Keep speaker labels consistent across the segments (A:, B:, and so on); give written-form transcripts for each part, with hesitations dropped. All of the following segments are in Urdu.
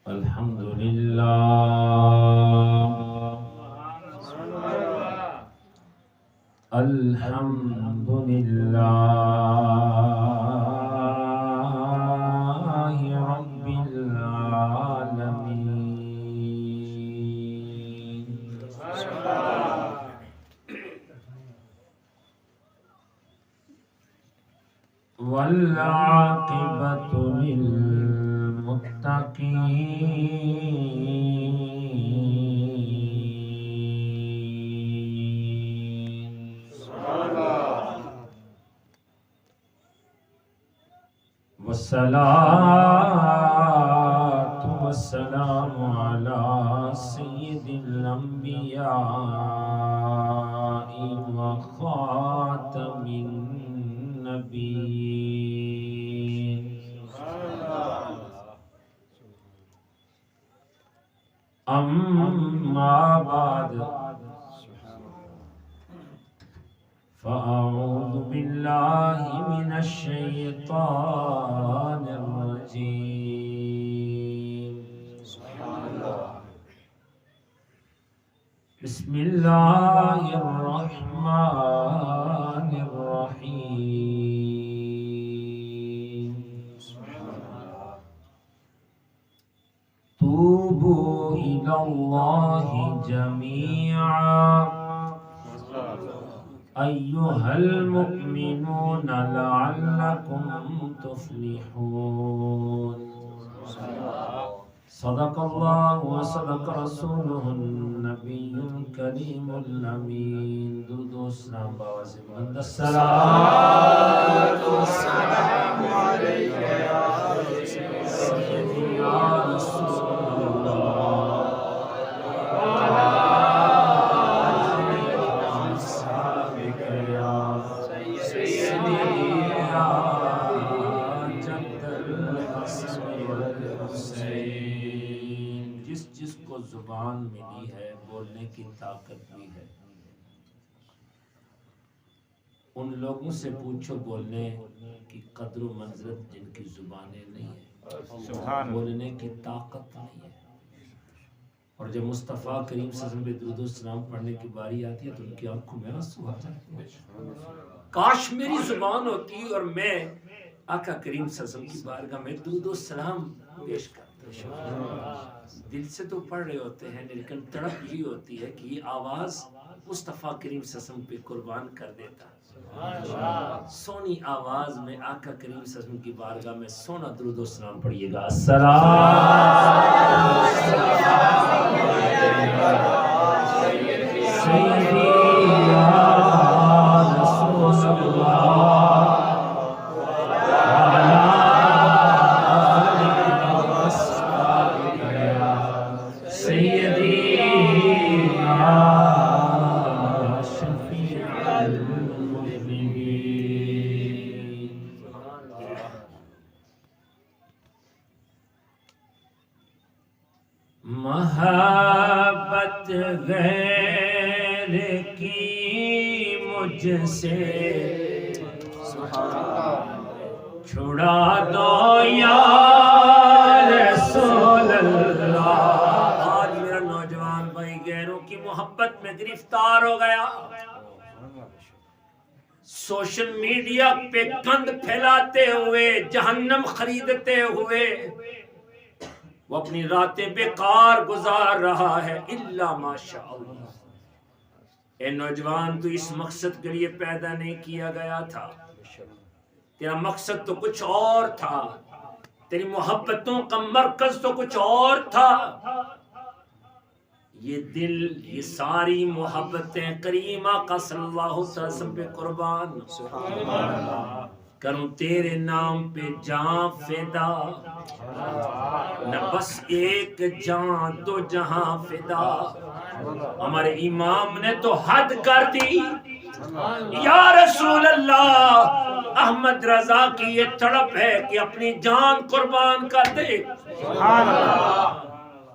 A: الحمد للہ الحمد للہ رب العالمین والعاقبۃ والصلاة والسلام على سيد الأنبياء وخاتم النبيين أما بعد فأعوذ بالله من الشيطان الرجيم بسم الله الرحمن الرحيم توبوا إلى الله جميعا أيها المؤمنون لعلكم تفلحون صدق الله وصدق رسوله النبي الكريم الأمين درود و سلام بواسطة من الصلاة والسلام عليك يا سيدي يا رسول الله جس کو زبان ملی ہے بولنے کی طاقت بھی ہے، ان لوگوں سے پوچھو بولنے کی قدر و منزلت جن کی زبانیں نہیں ہیں، بولنے کی طاقت نہیں ہے۔ اور جب مصطفیٰ کریم صلی اللہ علیہ وسلم پہ درود و سلام پڑھنے کی باری آتی ہے تو ان کی آنکھوں میں آنسو آ جاتے ہیں۔ کاش میری زبان ہوتی اور میں آقا کریم صلی اللہ علیہ وسلم کی بارگاہ میں درود و سلام پیش کرتا۔ دل سے تو پڑھ رہے ہوتے ہیں لیکن تڑپ یہ ہوتی ہے کہ یہ آواز مصطفیٰ کریم صلی اللہ علیہ وسلم پہ قربان کر دیتا۔ سونی آواز میں آقا کریم صلی اللہ علیہ وسلم کی بارگاہ میں سونا درود و سلام پڑھیے گا۔ السلام سیدی یا رسول اللہ محبت غیر کی مجھ سے چھڑا دو یا رسول اللہ۔ آج میرا نوجوان بھائی غیروں کی محبت میں گرفتار ہو گیا، سوشل میڈیا پہ گند پھیلاتے ہوئے، جہنم خریدتے ہوئے وہ اپنی راتیں بیکار گزار رہا ہے۔ الا ماشاء اللہ۔ اے نوجوان، تو اس مقصد کے لیے پیدا نہیں کیا گیا تھا، تیرا مقصد تو کچھ اور تھا، تیری محبتوں کا مرکز تو کچھ اور تھا۔ یہ دل، یہ ساری محبتیں کریم آقا صلی اللہ علیہ وسلم پہ قربان کروں، تیرے نام پہ جان فدا، نہ بس ایک جان دو جہاں فدا۔ ہمارے امام نے تو حد کر دی، یا رسول اللہ احمد رضا کی یہ تڑپ ہے کہ اپنی جان قربان کر دے۔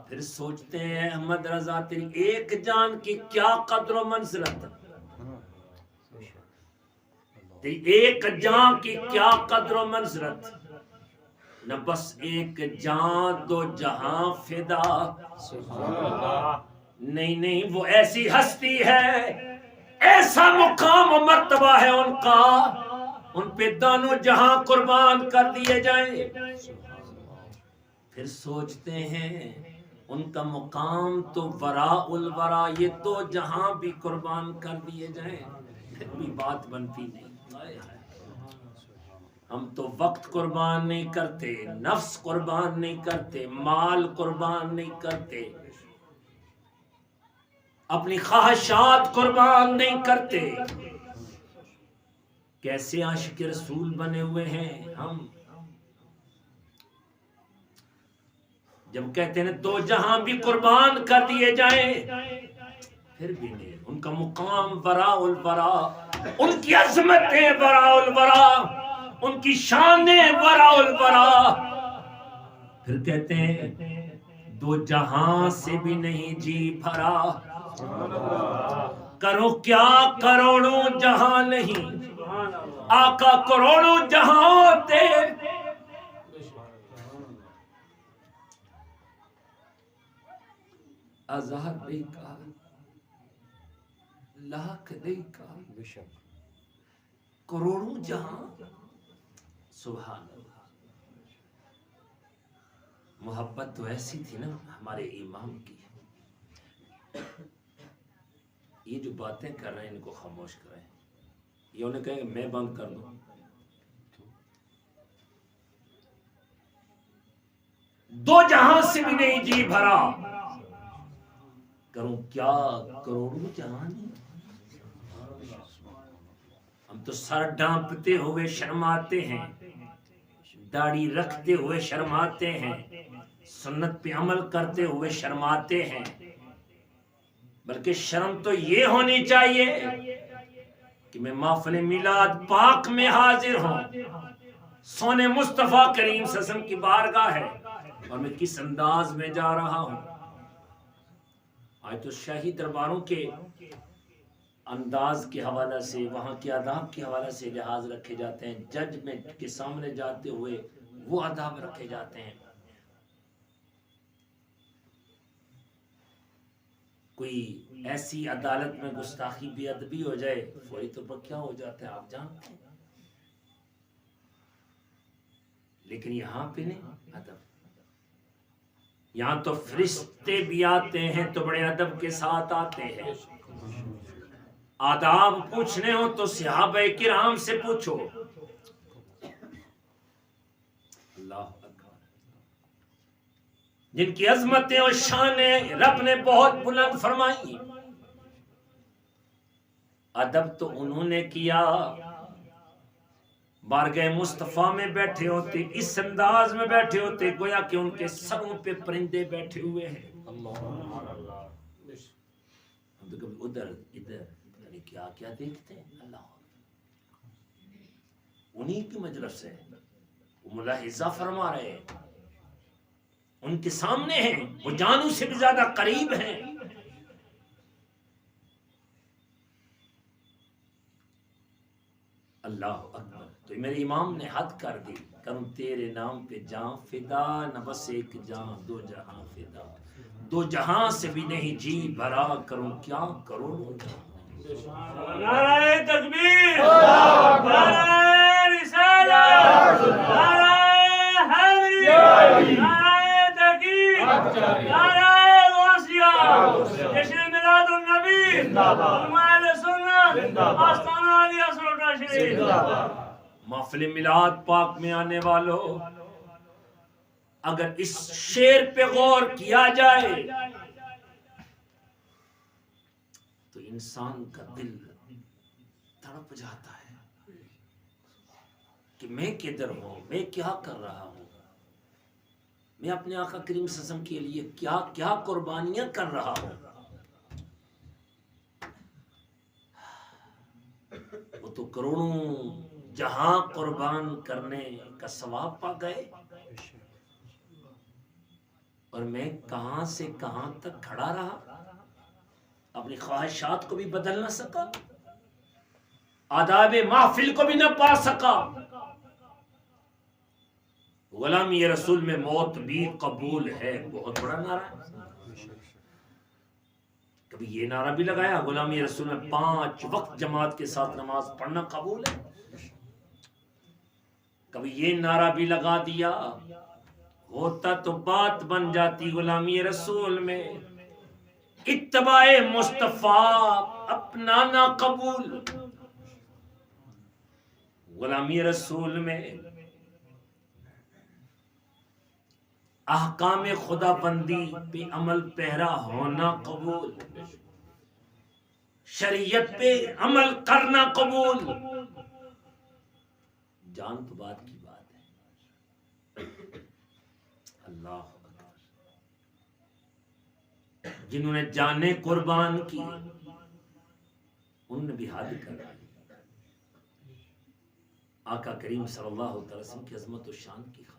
A: پھر سوچتے ہیں احمد رضا تیری ایک جان کی کیا قدر و منزلت، تیری ایک جان کی کیا قدر و منزلت۔ نہ بس ایک جان دو جہاں فدا، نہیں وہ ایسی ہستی ہے، ایسا مقام و مرتبہ ہے ان کا، ان پہ دونوں جہاں قربان کر دیے جائیں۔ پھر سوچتے ہیں ان کا مقام تو وراء الورا، یہ دو جہاں بھی قربان کر دیے جائیں پھر بھی بات بنتی نہیں۔ ہم تو وقت قربان نہیں کرتے، نفس قربان نہیں کرتے، مال قربان نہیں کرتے، اپنی خواہشات قربان نہیں کرتے۔ کیسے عاشق رسول بنے ہوئے ہیں ہم، جب کہتے ہیں دو جہاں بھی قربان کر دیے جائیں پھر بھی نہیں۔ ان کا مقام وراء الورا، ان کی عظمتیں وراء الورا، ان کی شانیں وراء الورا۔ پھر کہتے ہیں دو جہاں سے بھی نہیں جی بھرا، کرو کیا کروڑوں جہاں نہیں، آقا کروڑوں جہاں ہوتے ہزار نہیں کہا، لاکھ نہیں کہا، کروڑوں جہاں۔ سبحان اللہ، محبت تو ایسی تھی نا ہمارے امام کی۔ یہ جو باتیں کر رہے ہیں ان کو خاموش کریں، یہ انہیں کہیں کہ میں بند کر دوں، دو جہاں سے بھی نہیں جی بھرا، کروں کیا کروڑوں جہاں نہیں۔ ہم تو سر ڈانپتے ہوئے شرماتے ہیں، داڑھی رکھتے ہوئے شرماتے ہیں، سنت پہ عمل کرتے ہوئے شرماتے ہیں، بلکہ شرم تو یہ ہونی چاہیے کہ میں محفل میلاد پاک میں حاضر ہوں، سونے مصطفیٰ کریم صلی اللہ علیہ وسلم کی بارگاہ ہے، اور میں کس انداز میں جا رہا ہوں۔ آج تو شاہی درباروں کے انداز کے حوالہ سے، وہاں کے آداب کے حوالہ سے لحاظ رکھے جاتے ہیں، جج میں کے سامنے جاتے ہوئے وہ آداب رکھے جاتے ہیں۔ کوئی ایسی عدالت میں گستاخی بے ادبی ہو جائے فوری طور پر کیا ہو جاتا ہے آپ جانتے ہیں، لیکن یہاں پہ نہیں، ادب۔ یہاں تو فرشتے بھی آتے ہیں تو بڑے ادب کے ساتھ آتے ہیں۔ آداب پوچھنے ہو تو صحابہ کرام سے پوچھو۔ اللہ اکبر، جن کی عظمتیں اور شانیں رب نے بہت بلند فرمائی، ادب تو انہوں نے کیا۔ بارگاہ مصطفیٰ میں بیٹھے ہوتے اس انداز میں بیٹھے ہوتے گویا کہ ان کے سروں پہ پرندے بیٹھے ہوئے ہیں۔ ہم تو کبھی ادھر ادھر کیا کیا دیکھتے ہیں، اللہ انہی کی مجلس سے وہ ملاحظہ فرما رہے ہیں، ان کے سامنے ہیں، وہ جانوں سے بھی زیادہ قریب ہیں۔ اللہ اکبر، تو میرے امام نے حد کر دی، کروں تیرے نام پہ جان فدا، نہ بس ایک جان دو جہاں فدا، دو جہاں سے بھی نہیں جی بھرا، کروں کیا کروڑوں جہاں۔
B: نعرہ تکبیر، نعرہ رسالت، نعرہ حیدری، نعرہ تحقیق، نعرہ غوثیہ، جشن میلاد النبی، اہل سنت، آستانہ علی اسرار شریف۔
A: محفل میلاد پاک میں آنے والوں، اگر اس شعر پہ غور کیا جائے تو انسان کا دل تڑپ جاتا ہے کہ میں کدھر ہوں، میں کیا کر رہا ہوں، میں اپنے آقا کریم صلی اللہ علیہ وسلم کے لیے کیا کیا قربانیاں کر رہا ہوں۔ وہ تو کروڑوں جہاں قربان کرنے کا ثواب پا گئے، اور میں کہاں سے کہاں تک کھڑا رہا، اپنی خواہشات کو بھی بدل نہ سکا، آداب محفل کو بھی نہ پا سکا۔ غلامی رسول میں موت بھی قبول ہے، بہت بڑا نعرہ ہے۔ کبھی یہ نعرہ بھی لگایا غلامی رسول میں 5 وقت جماعت کے ساتھ نماز پڑھنا قبول ہے۔ کبھی یہ نعرہ بھی لگا دیا، ہوتا تو بات بن جاتی غلامی رسول میں اتباع مصطفیٰ اپنانا قبول۔ غلامی رسول میں احکام خدا بندی پہ عمل پیرا ہونا قبول، شریعت پہ عمل کرنا قبول۔ جان تو بات کی بات ہے۔ اللہ اکبر، جنہوں نے جانیں قربان کی انہوں نے بھی حد کر دی۔ آقا کریم صلی اللہ علیہ وسلم کی عظمت و شان کی خاطر،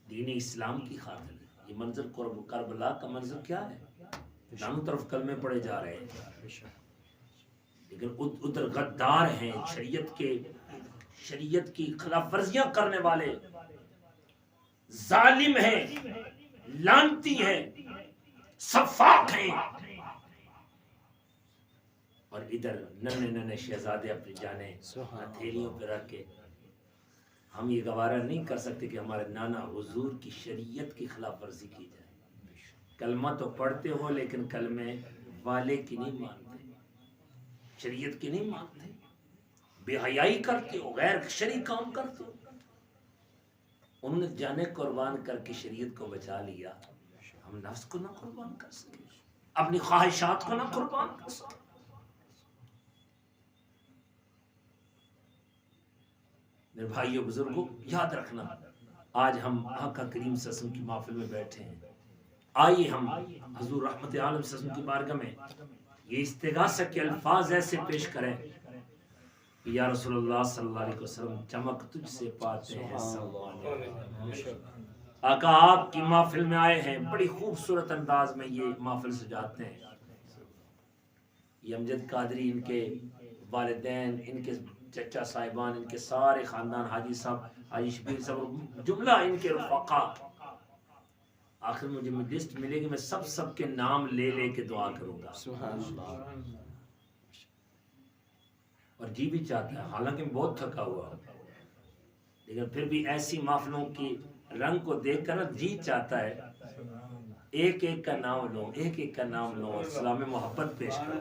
A: دین اسلام کی خاطر یہ منظر کربلا کا منظر کیا ہے؟ دونوں طرف کلمے پڑے جا رہے ہیں، لیکن ادھر غدار ہیں، شریعت کی خلاف ورزیاں کرنے والے ظالم ہیں، لعنتی ہیں، سفاک ہیں، اور ادھر ننے شہزادے اپنی جانیں ہتھیلیوں پہ رکھ کے۔ ہم یہ گوارا نہیں کر سکتے کہ ہمارے نانا حضور کی شریعت کی خلاف ورزی کی جائے۔ کلمہ تو پڑھتے ہو لیکن کلمے والے کی نہیں مانتے، شریعت کی نہیں مانتے، بے حیائی کرتے ہو، غیر شرعی کام کرتے ہو۔ انہوں نے جانے قربان کر کے شریعت کو بچا لیا، ہم نفس کو نہ قربان کر سکے، اپنی خواہشات کو نہ قربان کر سکے۔ میرے بھائیو بزرگوں، یاد رکھنا آج ہم آقا کریم صلی اللہ علیہ وسلم کی محفل میں بیٹھے ہیں، آئیے ہم حضور رحمت عالم صلی اللہ علیہ وسلم کی بارگاہ میں یہ استغاثہ کے الفاظ ایسے پیش کریں کہ یا رسول اللہ صلی اللہ علیہ وسلم چمک تجھ سے پاتے ہیں آقا آپ کی محفل میں آئے ہیں، بڑی خوبصورت انداز میں یہ محفل سجاتے ہیں۔ یہ امجد قادری، ان کے والدین، ان کے چچا صاحبان، ان کے سارے خاندان، حاجی صاحب، حاجی شبیر صاحب، جملہ ان کے رفقا، آخر مجھے لسٹ ملے گی، میں سب کے نام لے لے کے دعا کروں گا۔ اور جی بھی چاہتا ہے، حالانکہ میں بہت تھکا ہوا ہوں، لیکن پھر بھی ایسی محفلوں کی رنگ کو دیکھ کر جی چاہتا ہے ایک ایک کا نام لو، ایک ایک کا نام لو اور سلام محبت پیش کرو۔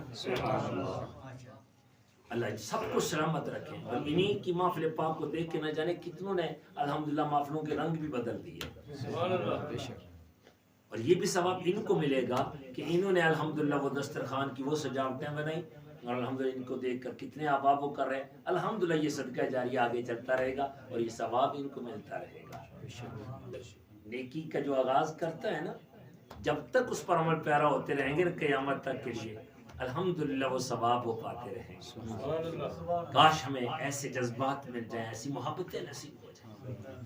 A: اللہ سب کو سلامت رکھیں، اور انہی کی محفل پاک کو دیکھ کے نہ جانے کتنوں نے الحمدللہ محفلوں کے رنگ بھی بدل دیے، اور یہ بھی ثواب ان کو ملے گا کہ انہوں نے الحمدللہ وہ دسترخوان کی وہ سجاوٹیں بنائی، اور الحمدللہ ان کو دیکھ کر کتنے آباب وہ کر رہے ہیں۔ الحمدللہ یہ صدقہ جاریہ آگے چلتا رہے گا اور یہ ثواب ان کو ملتا رہے گا۔ نیکی کا جو آغاز کرتا ہے نا، جب تک اس پر عمل پیرا ہوتے رہیں گے قیامت تک کے لیے الحمدللہ وہ ثواب ہو پاتے رہیں گے۔ کاش ہمیں ایسے جذبات مل جائیں، ایسی محبتیں نصیب ہو جائیں۔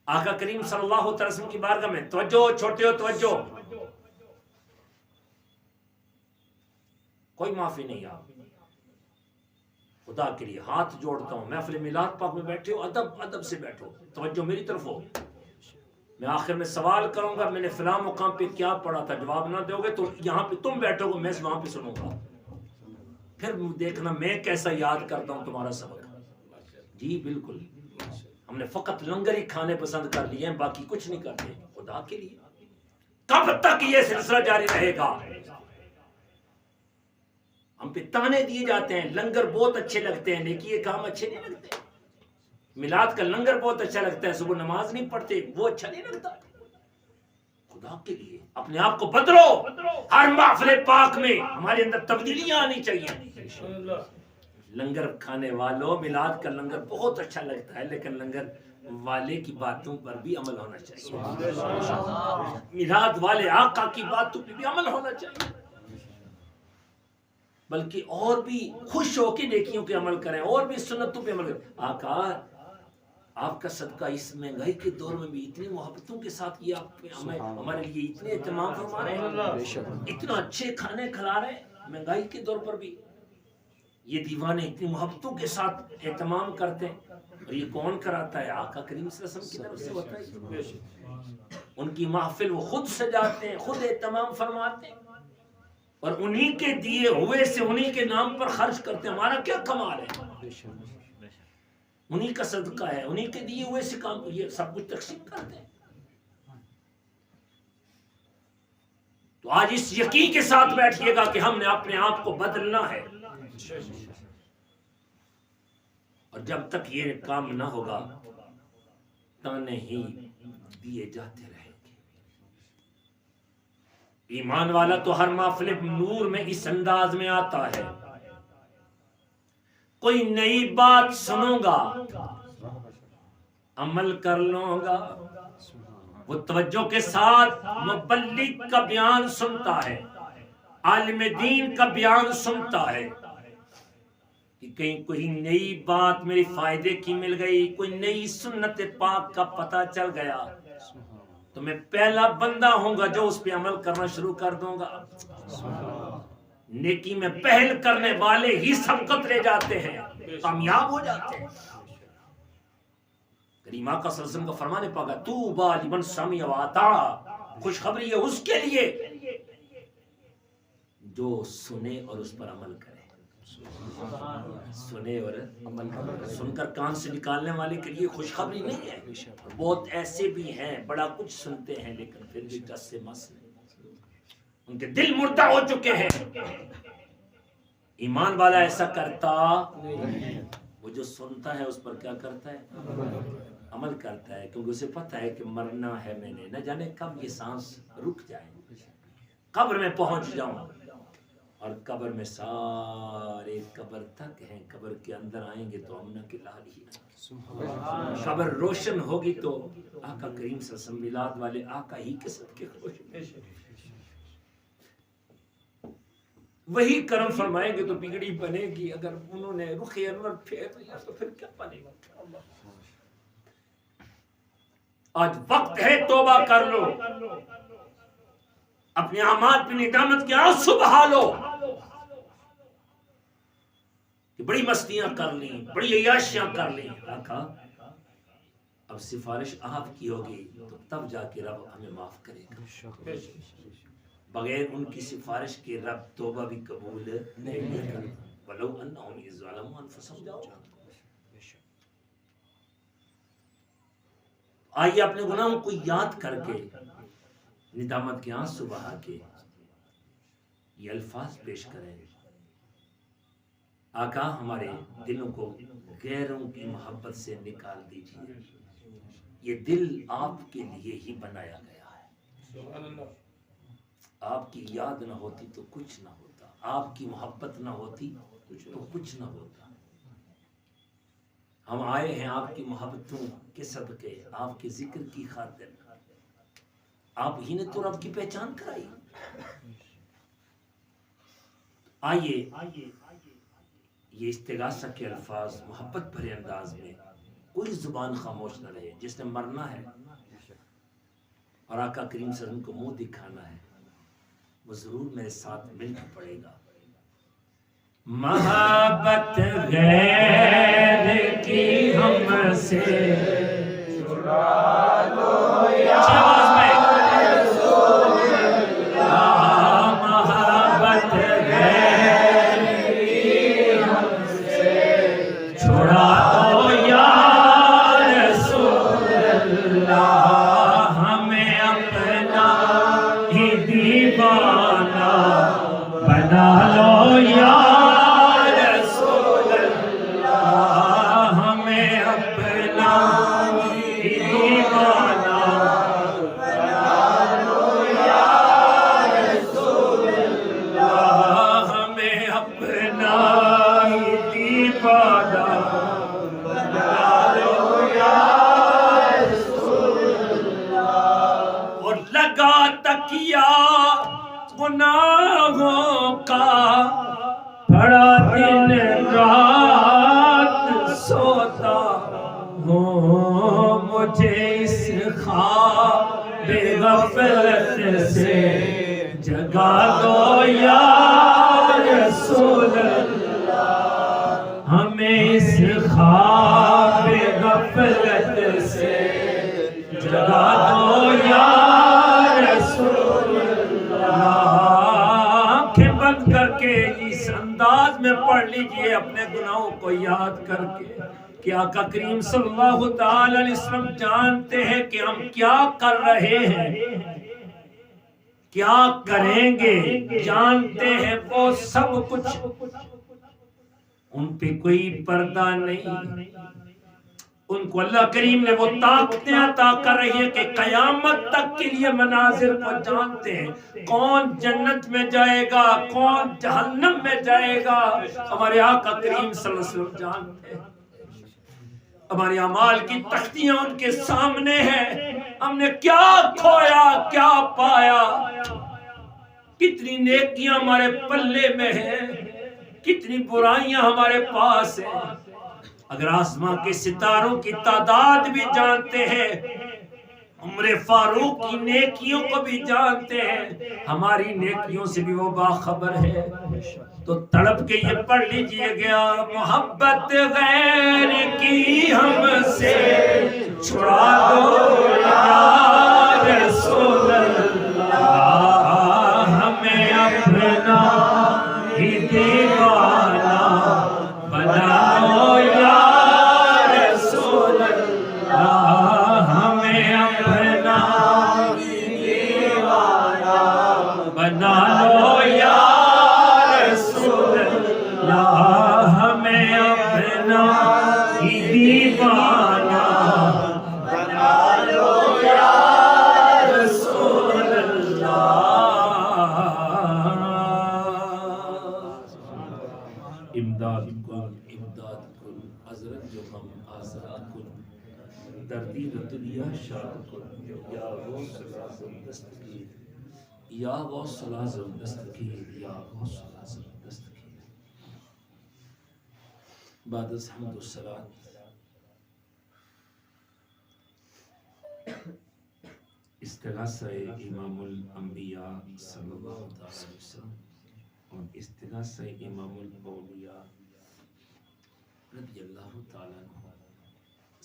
A: آقا کریم صلی اللہ علیہ وسلم کی بارگاہ میں توجہ، چھوٹے ہو توجہ، کوئی معافی نہیں، آپ خدا کے لیے ہاتھ جوڑتا ہوں، محفل میلاد پاک میں بیٹھے ہو، ادب سے بیٹھو، توجہ میری طرف ہو۔ میں آخر میں سوال کروں گا، میں نے فلاں مقام پہ کیا پڑھا تھا، جواب نہ دو گے تو یہاں پہ تم بیٹھو گے، میں وہاں پہ سنوں گا، پھر دیکھنا میں کیسا یاد کرتا ہوں تمہارا سبق۔ جی بالکل، ہم نے فقط لنگر ہی کھانے پسند کر لیے ہیں، باقی کچھ نہیں کرتے خدا کے لیے۔ کب تک یہ سلسلہ جاری رہے گا؟ ہم پہ تانے دیے جاتے ہیں، لنگر بہت اچھے لگتے ہیں، لیکن یہ کام اچھے نہیں لگتے۔ میلاد کا لنگر بہت اچھا لگتا ہے، صبح نماز نہیں پڑھتے وہ اچھا نہیں لگتا۔ خدا کے لیے اپنے آپ کو بدلو، ہر محفل پاک میں ہمارے اندر تبدیلیاں آنی چاہیے۔ لنگر کھانے والوں، میلاد کا لنگر بہت اچھا لگتا ہے، لیکن لنگر والے کی باتوں پر بھی عمل ہونا چاہیے۔ میلاد والے آقا کی باتوں پر بھی عمل ہونا چاہیے، بلکہ اور بھی خوش ہو کے نیکیوں پہ عمل کریں، اور بھی سنتوں پہ عمل کریں۔ آقا آپ کا صدقہ اس مہنگائی کے دور میں بھی اتنی محبتوں کے ساتھ یہ آپ ہمارے لیے اتنے اہتمام فرما رہے ہیں، اتنا اچھے کھانے کھلا رہے ہیں مہنگائی کے دور پر بھی۔ یہ دیوانے اتنی محبتوں کے ساتھ اہتمام کرتے ہیں، اور یہ کون کراتا ہے؟ آقا کریم صلی اللہ علیہ وسلم کی طرف سے ہوتا ہے۔ ان کی محفل وہ خود سجاتے ہیں، خود اہتمام فرماتے ہیں، اور انہی کے دیے ہوئے سے انہی کے نام پر خرچ کرتے ہیں۔ ہمارا کیا کمال ہے؟ انہی کا صدقہ ہے، انہی کے دیے ہوئے سے کام، یہ سب کچھ تقسیم کرتے ہیں۔ تو آج اس یقین کے ساتھ بیٹھیے گا کہ ہم نے اپنے آپ کو بدلنا ہے، اور جب تک یہ کام نہ ہوگا تانے ہی دیے جاتے رہیں گے۔ ایمان والا تو ہر محفل نور میں اس انداز میں آتا ہے، کوئی نئی بات سنوں گا عمل کر لوں گا۔ وہ توجہ کے ساتھ مبلغ کا بیان سنتا ہے، عالم دین کا بیان سنتا ہے کہ کہیں کوئی نئی بات میری فائدے کی مل گئی، کوئی نئی سنت پاک کا پتہ چل گیا، تو میں پہلا بندہ ہوں گا جو اس پہ عمل کرنا شروع کر دوں گا۔ نیکی میں پہل کرنے والے ہی سبقت لے جاتے ہیں، کامیاب ہو جاتے ہیں۔ کریم آقا صلی اللہ علیہ وسلم کا فرمانے پاگا طوبیٰ لمن سمع وأطاع، خوشخبری ہے اس کے لیے جو سنے اور اس پر عمل کرے۔ سنے اور عمل کرے، سن کر کان سے نکالنے والے کے لیے خوشخبری نہیں ہے۔ بہت ایسے بھی ہیں بڑا کچھ سنتے ہیں لیکن پھر بھی ٹس سے مس نہیں، ان کے دل مردہ ہو چکے ہیں۔ ایمان والا ایسا کرتا نہیں، وہ جو سنتا ہے اس پر کیا کرتا ہے؟ عمل کرتا ہے، کیونکہ اسے پتہ ہے کہ مرنا ہے میں نے، نہ جانے کب یہ سانس رک جائے، قبر میں پہنچ جاؤں، اور قبر میں سارے قبر تک ہیں، قبر کے اندر آئیں گے تو امنہ کے لال ہی آئیں۔ قبر روشن ہوگی تو آقا کریم صلی اللہ علیہ وسلم میلاد والے آقا ہی کے صدقے خوش، وہی کرم فرمائیں گے تو بگڑی بنے گی۔ اگر انہوں نے رخ انور پھیر لیا تو پھر کیا بنے گا؟ آج وقت ہے توبہ کر لو، اپنے اعمال پہ ندامت کے آنسو بہا لو کہ بڑی مستیاں کر لیں، بڑی عیاشیاں کر لیں۔ آقا اب سفارش آپ کی ہوگی تو تب جا کے رب ہمیں معاف کرے گا، بغیر ان کی سفارش کے رب توبہ بھی قبول نہیں کرے۔ وَلَوْ أَنَّهُمْ إِذْ ظَلَمُوا أَنفُسَهُمْ جاؤ، آئیے اپنے گناہوں کو یاد کر کے ندامت کے آنسو بہا کے یہ الفاظ پیش کریں۔ آقا ہمارے دلوں کو غیروں کی محبت سے نکال دیجیے، یہ دل آپ کے لیے ہی بنایا گیا ہے۔ آپ کی یاد نہ ہوتی تو کچھ نہ ہوتا، آپ کی محبت نہ ہوتی تو کچھ نہ ہوتا۔ ہم آئے ہیں آپ کی محبتوں کے صدقے، آپ کے ذکر کی خاطر، آپ ہی نے تو رب کی پہچان کرائی۔ آئیے یہ استغاثہ کے الفاظ محبت بھرے انداز میں، کوئی زبان خاموش نہ رہے۔ جس نے مرنا ہے اور آقا کریم صلی اللہ علیہ وسلم کو منہ دکھانا ہے وہ ضرور میرے ساتھ مل کے پڑے گا۔ محبت غیر کی ہم سے چھڑا دو یا رسول اللہ، محبت غیر کی ہم سے چھڑا دو یا رسول اللہ، ہمیں اپنا ہی دیوانہ بنا لو یا گناہوں کا بڑا دن رات سوتا ہوں، مجھے اس خواب غفلت سے جگا دو یا رسول اللہ۔ لیجئے اپنے گناہوں کو یاد کر کے کہ آقا کریم صلی اللہ تعالی علیہ وسلم جانتے ہیں کہ ہم کیا کر رہے ہیں، کیا کریں گے، جانتے ہیں وہ سب کچھ، ان پہ کوئی پردہ نہیں۔ ان کو اللہ کریم نے وہ طاقتیں عطا کر رہی ہے کہ قیامت تک کے لیے مناظر کو جانتے ہیں، کون جنت میں جائے گا، کون جہنم میں جائے گا، ہمارے آقا کریم صلی اللہ علیہ وسلم جانتے ہیں۔ ہمارے اعمال کی تختیاں ان کے سامنے ہیں، ہم نے کیا کھویا کیا پایا، کتنی نیکیاں ہمارے پلے میں ہیں، کتنی برائیاں ہمارے پاس ہیں۔ اگر آسمان کے ستاروں کی تعداد بھی جانتے ہیں، عمر فاروق کی نیکیوں کو بھی جانتے ہیں، ہماری نیکیوں سے بھی وہ باخبر ہے، تو تڑپ کے یہ پڑھ لیجئے گا، محبت غیر کی ہم سے چھڑا دو یا رسول اللہ، ہمیں اپنا ہی دیوانہ بنا دو یا رسول اللہ، ہمیں اپنا ہی دیوانہ بنا لو یا رسول اللہ، ہمیں اپنا ہی دیوانہ بنا لو یا رسول اللہ۔ امداد کن امداد کن حضرت جو ہم آزاد کن، دردی دنیا شاد کن، یا غوث العظم دستگیر، یا غوث العظم دستگیر، یا غوث العظم دستگیر۔ بعد از حمد و صلات استغاثہ امام الانبیاء صلی اللہ علیہ وسلم اور استغاثہ امام الاولیاء رضی اللہ تعالیٰ عنہ،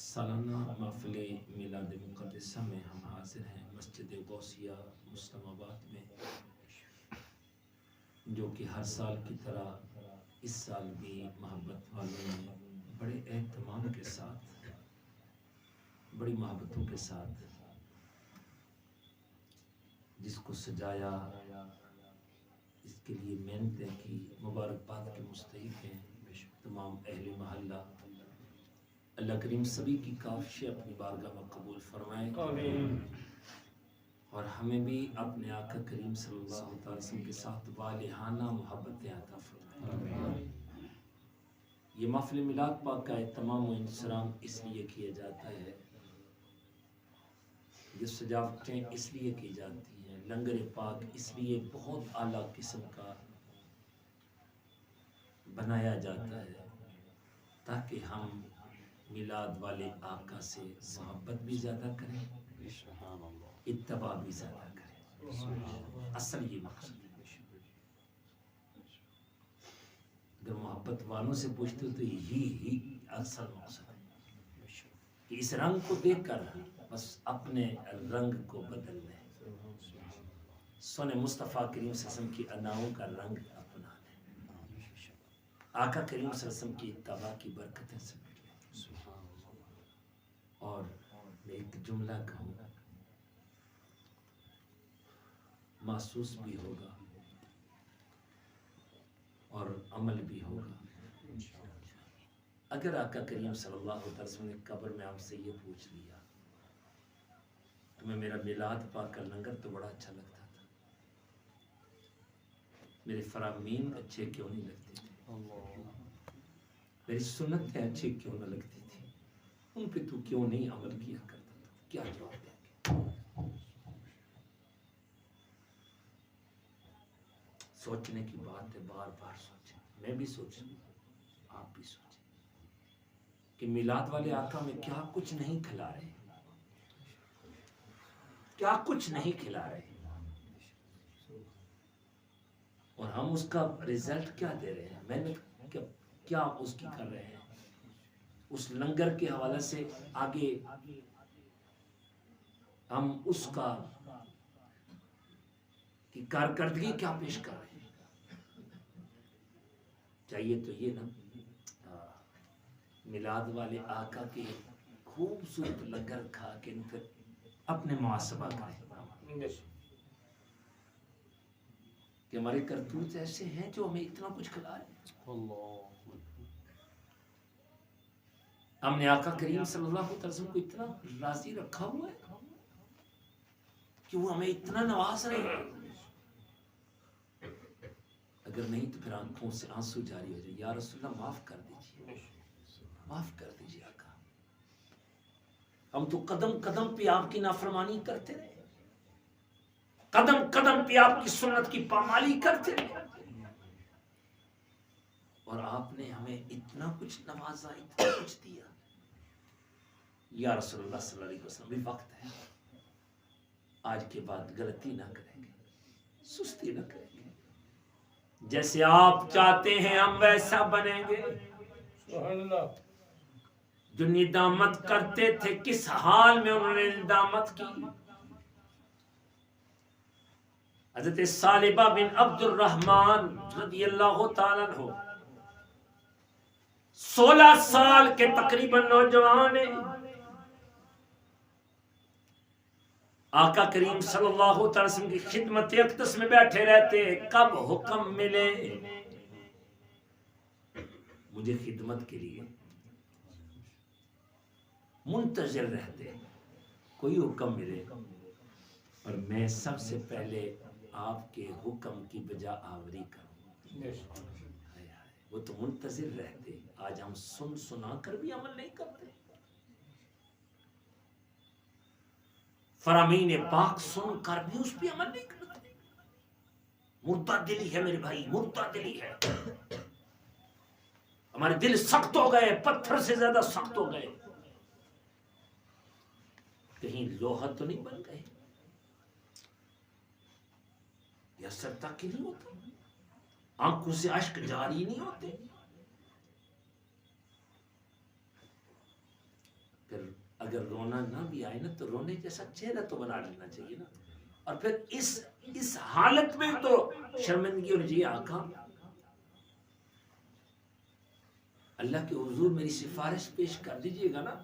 A: سالانہ محفل میلاد مقدسہ میں ہم حاضر ہیں مسجد غوثیہ مسلم آباد میں، جو کہ ہر سال کی طرح اس سال بھی محبت والوں نے بڑے اہتمام کے ساتھ، بڑی محبتوں کے ساتھ جس کو سجایا، اس کے لیے محنتیں کی، مبارکباد کے مستحق ہیں تمام اہل محلہ۔ اللہ کریم سبھی کی کاوشیں اپنی بارگاہ میں قبول فرمائے، اور ہمیں بھی اپنے آقا کریم صلی اللہ علیہ وسلم کے ساتھ والہانہ محبتیں عطا فرمائے۔ یہ محفل میلاد پاک کا اہتمام و انصرام اس لیے کیا جاتا ہے، یہ سجاوٹیں اس لیے کی جاتی ہیں، لنگر پاک اس لیے بہت اعلیٰ قسم کا بنایا جاتا ہے تاکہ ہم میلاد والے آقا سے محبت بھی زیادہ کریں، اتباع بھی زیادہ کریں، اصل یہ مقصد ہے۔ اگر محبت والوں سے پوچھتے ہو تو یہی اصل مقصد ہے کہ اس رنگ کو دیکھ کر بس اپنے رنگ کو بدل لیں، سونے مصطفیٰ کریم صلی اللہ علیہ وسلم کی اناؤں کا رنگ اپنا لیں، آقا کریم صلی اللہ علیہ وسلم کی اتباع کی برکتیں سے ملیں۔ اور میں ایک جملہ کہوں، محسوس بھی ہوگا اور عمل بھی ہوگا۔ اگر آقا کریم صلی اللہ علیہ وسلم نے قبر میں آپ سے یہ پوچھ لیا، تمہیں میرا میلاد پاک کا لنگر تو بڑا اچھا لگتا تھا، میرے فرامین اچھے کیوں نہیں لگتے تھے، میری سنتیں اچھی کیوں نہ لگتی تھی، ان پہ تو کیوں نہیں عمل کیا کرتا تھا، کیا جواب دیں گے؟ سوچنے کی بات ہے، بار بار سوچیں، میں بھی سوچوں، آپ بھی سوچیں کہ میلاد والے آقا میں کیا کچھ نہیں کھلا رہے، کیا کچھ نہیں کھلا رہے، اور ہم اس کا رزلٹ کیا دے رہے ہیں، محنت کیا اس کی کر رہے ہیں، اس لنگر کے حوالے سے آگے ہم اس کا کی کارکردگی کیا پیش کر رہے ہیں۔ چاہیے تو یہ نا میلاد والے آقا کے خوبصورت لنگر کھا کے پھر اپنے محاسبہ کریں کہ ہمارے کرتوت ایسے ہیں جو ہمیں اتنا کچھ کھلا رہے ہیں. ہم نے آقا کریم صلی اللہ علیہ وسلم کو اتنا راضی رکھا ہوا ہے کہ وہ ہمیں اتنا نواز رہے ہیں. اگر نہیں تو پھر آنکھوں سے آنسو جاری ہو جائے. یا رسول اللہ معاف کر دیجیے، معاف کر دیجیے آقا. ہم تو قدم قدم پہ آپ کی نافرمانی کرتے رہے، قدم قدم پہ آپ کی سنت کی پامالی کرتے رہے، اور آپ نے ہمیں اتنا کچھ نوازا، اتنا کچھ دیا. یا رسول اللہ صلی اللہ علیہ وسلم بھی وقت ہے، آج کے بعد غلطی نہ کریں گے، سستی نہ کریں گے. جیسے آپ چاہتے ہیں ہم ویسا بنیں گے.
B: سبحان اللہ.
A: جو ندامت کرتے تھے کس حال میں انہوں نے ندامت کی. حضرت ثعلبہ بن عبد الرحمن رضی اللہ تعالیٰ عنہ 16 سال کے تقریباً نوجوان ہیں. آقا کریم صلی اللہ علیہ وسلم کی خدمت اقدس میں بیٹھے رہتے، کب حکم ملے مجھے خدمت کے لیے منتظر رہتے، کوئی حکم ملے اور میں سب سے پہلے آپ کے حکم کی بجا آوری کروں. وہ تو منتظر رہتے. آج ہم سن سنا کر بھی عمل نہیں کرتے. فرامین پاک سن کر بھی اس پہ عمل نہیں کرتے. مردہ دلی ہے میرے بھائی، مردہ دلی ہے. ہمارے دل سخت ہو گئے، پتھر سے زیادہ سخت ہو گئے. کہیں لوہا تو نہیں بن گئے؟ یا سر تک نہیں ہوتا؟ آنکھوں سے اشک جاری نہیں ہوتے؟ پھر اگر رونا نہ بھی آئے نا تو رونے جیسا چہرہ تو بنا لینا چاہیے نا. اور پھر اس حالت میں تو شرمندگی اور جی آقا اللہ کے حضور میری سفارش پیش کر دیجئے گا نا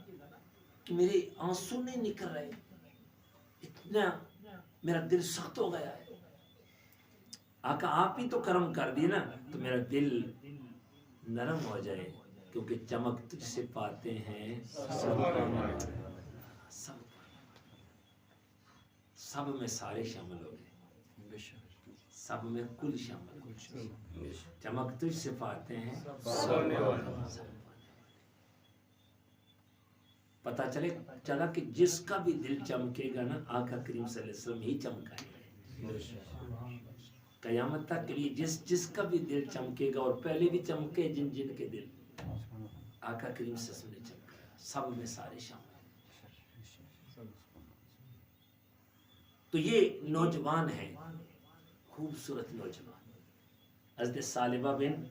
A: کہ میرے آنسو نہیں نکل رہے، اتنا میرا دل سخت ہو گیا ہے. آقا آپ ہی تو کرم کر دیے نا تو میرا دل نرم ہو جائے، کیونکہ چمک تجھ سے پاتے ہیں سب میں سارے شامل ہو گئے، سب میں کل شامل ہو گئے. چمک تجھ سے پاتے ہیں پتہ چلا کہ جس کا بھی دل چمکے گا نا آقا کریم صلی اللہ علیہ وسلم ہی چمکا ہے. قیامت تک کے لیے جس کا بھی دل چمکے گا، اور پہلے بھی چمکے جن کے دل، آقا کریم صلی اللہ علیہ وسلم نے چمکایا. سب میں سارے شامل. تو یہ نوجوان ہیں، خوبصورت نوجوان. حضرت ثعلبہ بن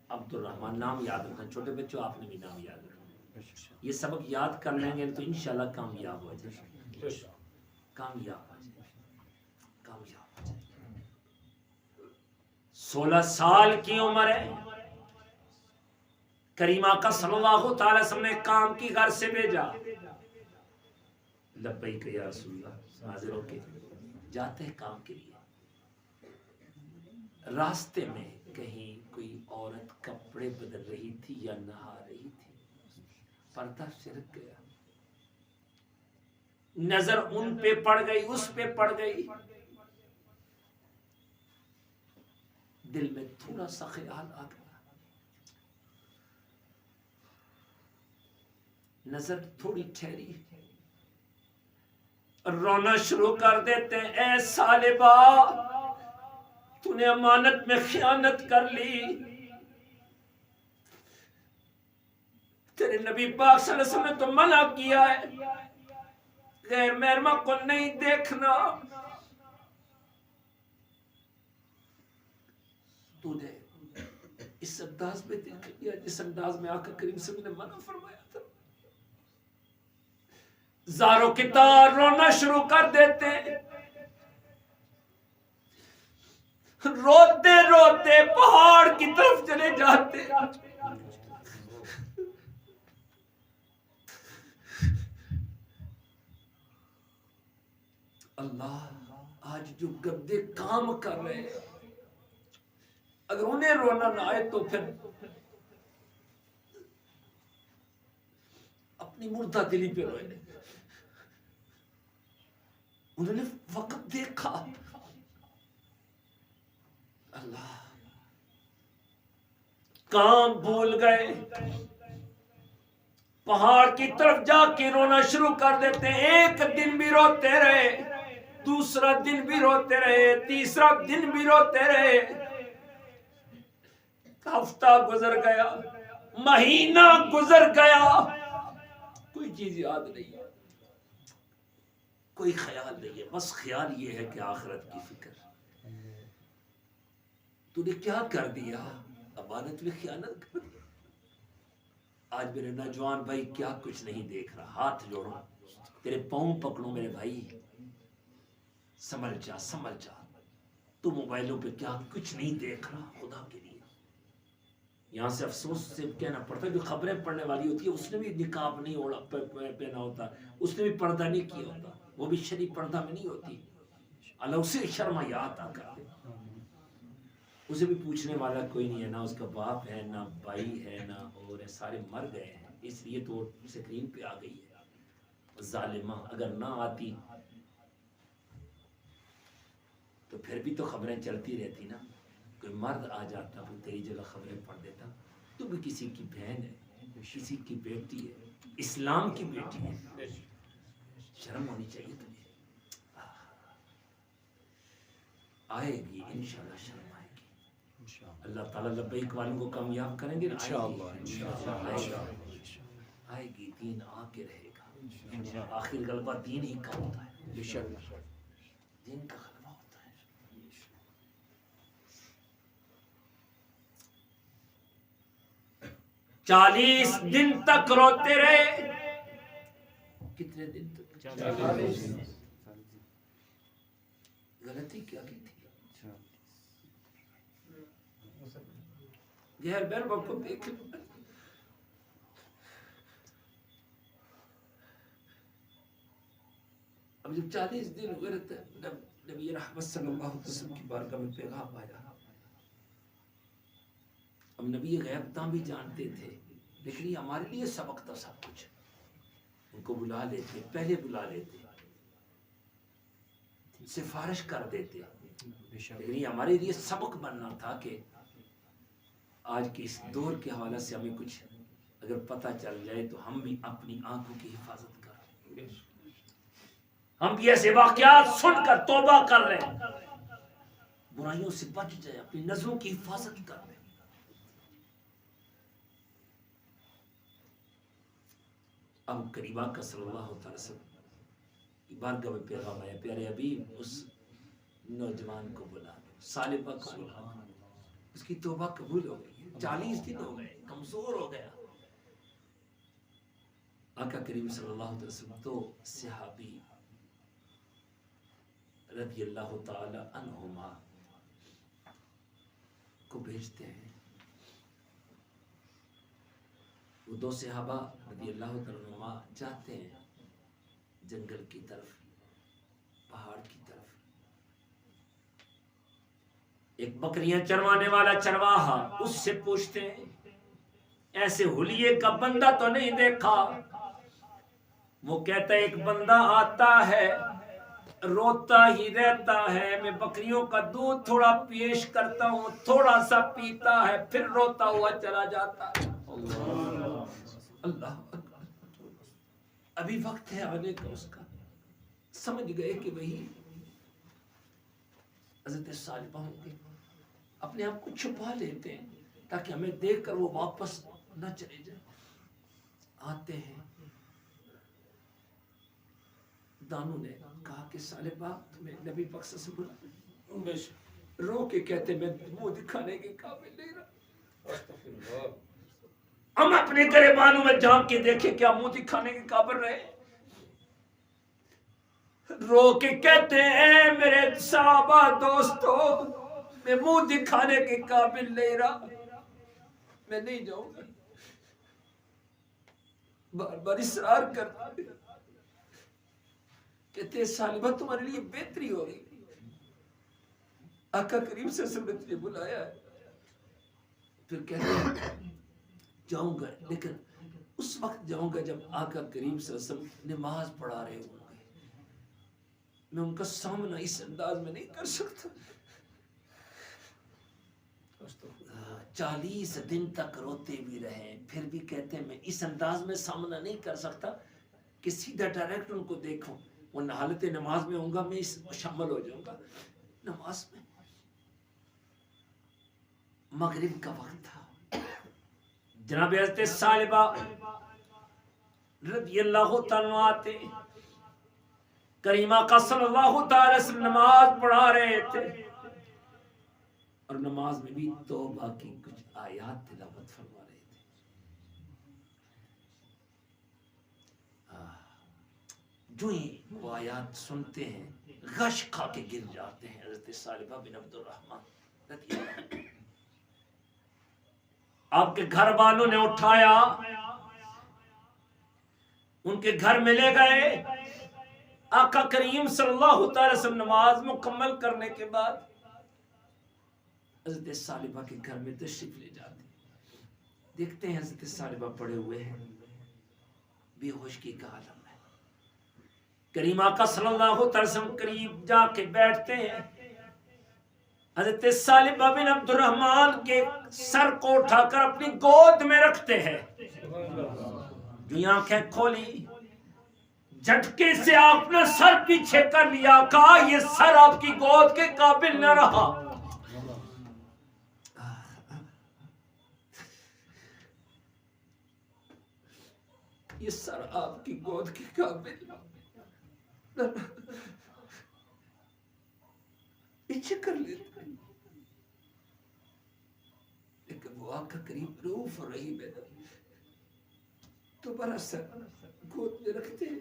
A: عبد الرحمن، نام یاد رکھنا. چھوٹے بچوں آپ نے بھی نام یاد رکھنا. یہ سبق یاد کر لیں گے تو انشاءاللہ کامیاب ہو جائے، کامیاب ہو جائے، کامیاب ہو جائے. 16 سال کی عمر ہے. کریم آقا صلی اللہ تعالی وسلم نے کام کی گھر سے بھیجا. لبیک یا رسول اللہ، حاضر ہو کے جاتے ہیں کام کے لیے. راستے میں کہیں کوئی عورت کپڑے بدل رہی تھی یا نہا رہی تھی، پردہ سرک گیا. نظر ان پہ پڑ گئی، اس پہ پڑ گئی. دل میں تھوڑا سا خیال آ گیا، نظر تھوڑی ٹھہری، رونا شروع کر دیتے ہیں. اے ثعلبہ، تو نے امانت میں خیانت کر لی. تیرے نبی پاک صلی اللہ علیہ وسلم نے تو منع کیا ہے غیر محرمہ کو نہیں دیکھنا. تو نے اس انداز میں دیکھ لیا جس انداز میں آقا کریم صلی اللہ علیہ وسلم نے منع فرمایا تھا. زاروں کی تار رونا شروع کر دیتے ہیں. روتے روتے پہاڑ کی طرف چلے جاتے. اللہ آج جو گدے کام کر رہے ہیں اگر انہیں رونا نہ آئے تو پھر اپنی مردہ دلی پہ روئے. انہوں نے وقت دیکھا. اللہ کام بھول گئے, پہاڑ کی طرف جا کے رونا شروع کر دیتے ہیں. ایک دن بھی روتے رہے, دوسرا دن بھی روتے رہے, تیسرا دن بھی روتے رہے. ہفتہ گزر گیا, مہینہ گزر گیا, کوئی چیز یاد نہیں, کوئی خیال نہیں ہے. بس خیال یہ ہے کہ آخرت کی فکر. تو نے کیا کر دیا؟ امانت میں خیانت کر. آج میرے نوجوان بھائی کیا کچھ نہیں دیکھ رہا, ہاتھ جوڑو, تیرے پاؤں پکڑوں میرے بھائی, سمجھ جا سمجھ جا. تو موبائلوں پہ کیا کچھ نہیں دیکھ رہا. خدا کے لیے یہاں سے افسوس سے کہنا پڑتا ہے, جو خبریں پڑھنے والی ہوتی ہے اس نے بھی نقاب نہیں اوڑھا پہنا ہوتا, اس نے بھی پردہ نہیں کیا ہوتا, وہ بھی شرعی پردہ میں نہیں ہوتی. اللہ اسے شرم حیا عطا کر دے. اسے بھی پوچھنے والا کوئی نہیں ہے, نہ اس کا باپ ہے, نہ بھائی ہے, نہ اور ہے, سارے مر گئے ہیں. اس لیے تو سکرین پہ آ گئی ہے. ظالمہ اگر نہ آتی تو پھر بھی تو خبریں چلتی رہتی نا. کوئی مرد آ جاتا وہ تیری جگہ خبریں پڑھ دیتا. تو بھی کسی کی بہن ہے, کسی کی بیٹی ہے, اسلام کی بیٹی ہے, شرم ہونی چاہیے تمہیں. آئے گی انشاءاللہ, شرم آئے گی. اللہ تعالیٰ لبیک والوں کو کامیاب کریں گے انشاءاللہ. آئے گی, دین آ کے رہے گا. آخر غلبہ دین ہی کا ہوتا ہے, دین کا غلبہ ہوتا ہے. 40 دن تک روتے رہے. کتنے دن تک؟ 40 دن. غلطی کیا کی تھی؟ غیر بہن کو دیکھ. اب جب 40 دن ہوئے رہتے نبی رحمت صلی اللہ علیہ وسلم کی بارگاہ میں پیغام آیا. اب نبی غیب تاں بھی جانتے تھے, لیکن یہ ہمارے لیے سبق تھا سب کچھ. ان کو بلا لیتے, پہلے بلا لیتے, سفارش کر دیتے, لیکن یہ ہمارے لیے سبق بننا تھا کہ آج کے اس دور کے حوالے سے ہمیں کچھ اگر پتہ چل جائے تو ہم بھی اپنی آنکھوں کی حفاظت کریں. ہم بھی ایسے واقعات سن کر توبہ کر لیں, برائیوں سے بچ جائیں, اپنی نظروں کی حفاظت کر لیں. اب قریبا کا صلی اللہ علیہ وسلم کی بارگاہ میں پیغام آیا, پیارے حبیب اس نوجوان کو بلا دو, سالبہ کو بلا دو, اس کی توبہ قبول ہو گئی. 40 دن ہو گئے, کمزور ہو گیا. آقا کریم صلی اللہ علیہ وسلم تو صحابی رضی اللہ تعالی عنہما کو بھیجتے ہیں. وہ 2 صحابہ رضی اللہ تعالی عنہما جاتے ہیں جنگل کی طرف, پہاڑ کی طرف. ایک بکریاں چروانے والا چرواہا, اس سے پوچھتے ہیں ایسے حلیے کا بندہ تو نہیں دیکھا. وہ کہتا ہے ایک بندہ آتا ہے, روتا ہی رہتا ہے, میں بکریوں کا دودھ تھوڑا پیش کرتا ہوں, تھوڑا سا پیتا ہے, پھر روتا ہوا چلا جاتا ہے. اللہ ابھی وقت ہے آنے کا اس کا. سمجھ گئے کہ وہی حضرت صالبہ ہوں گے. اپنے آپ کو چھپا لیتے ہیں تاکہ ہمیں دیکھ کر وہ واپس نہ چلے جائیں. آتے ہیں, دانوں نے کہا کہ صالبہ تمہیں نبی پاک صلی اللہ علیہ وسلم رو کے کہتے میں منہ دکھانے کے قابل نہیں رہا. ہم اپنے گریبانوں میں جھانک کے دیکھیں کیا منہ دکھانے کے قابل رہے. رو کے کہتے ہیں میرے صحابہ دوستو, میں منہ دکھانے کے قابل نہیں رہا، میں نہیں جاؤں گا۔ بار بار اصرار کرتے، کہتے ہیں سالبہ تمہارے لیے بہتری ہوگی، آقا کریم صلی اللہ علیہ وسلم نے تجھے بلایا ہے۔ پھر کہتے ہیں جاؤں گا، لیکن اس وقت جاؤں گا جب آقا کریم صلی اللہ علیہ وسلم نماز پڑھا رہے ہوں گے، میں ان کا سامنا اس انداز میں نہیں کر سکتا۔ 40 دن تک روتے بھی رہے، پھر بھی کہتے ہیں میں اس انداز میں سامنا نہیں کر سکتا کہ سیدھا ڈائریکٹ ان کو دیکھوں، وہ حالت نماز میں ہوں گا، میں اس شامل ہو جاؤں گا نماز میں۔ مغرب کا وقت تھا، جناب حضرت ثعلبہ رضی اللہ تعالیٰ آتے، کریمہ کا صلی اللہ تعالی وسلم نماز پڑھا رہے تھے، اور نماز میں بھی توبہ کی کچھ آیات تلاوت فرما رہے تھے۔ جو ہی وہ آیات سنتے ہیں غش کھا کے گر جاتے ہیں حضرت ثعلبہ بن عبد الرحمن رضی اللہ عنہ۔ آپ کے گھر والوں نے اٹھایا، ان کے گھر میں لے گئے۔ آقا کریم صلی اللہ تعالی وسلم نماز مکمل کرنے کے بعد حضرت ثعلبہ کے گھر میں تشریف لے جاتے، دیکھتے ہیں حضرت ثعلبہ پڑے ہوئے ہیں، بے ہوشی کا عالم ہے۔ کریم آقا صلی اللہ تعالی وسلم قریب جا کے بیٹھتے ہیں، حضرت ثعلبہ بن عبد الرحمن کے سر کو اٹھا کر اپنی گود میں رکھتے ہیں۔ جو یہ آنکھیں کھولی، جھٹکے سے آپ نے سر پیچھے کر لیا، کہا یہ سر آپ کی گود کے قابل نہ رہا۔ یہ سر آپ کی گود کے قابل نہ رہا، پیچھے کر لیتے ہیں۔ لیکن وہ آقا قریب رؤوف رحیم ہے، تو بڑا سر گود میں رکھتے ہیں،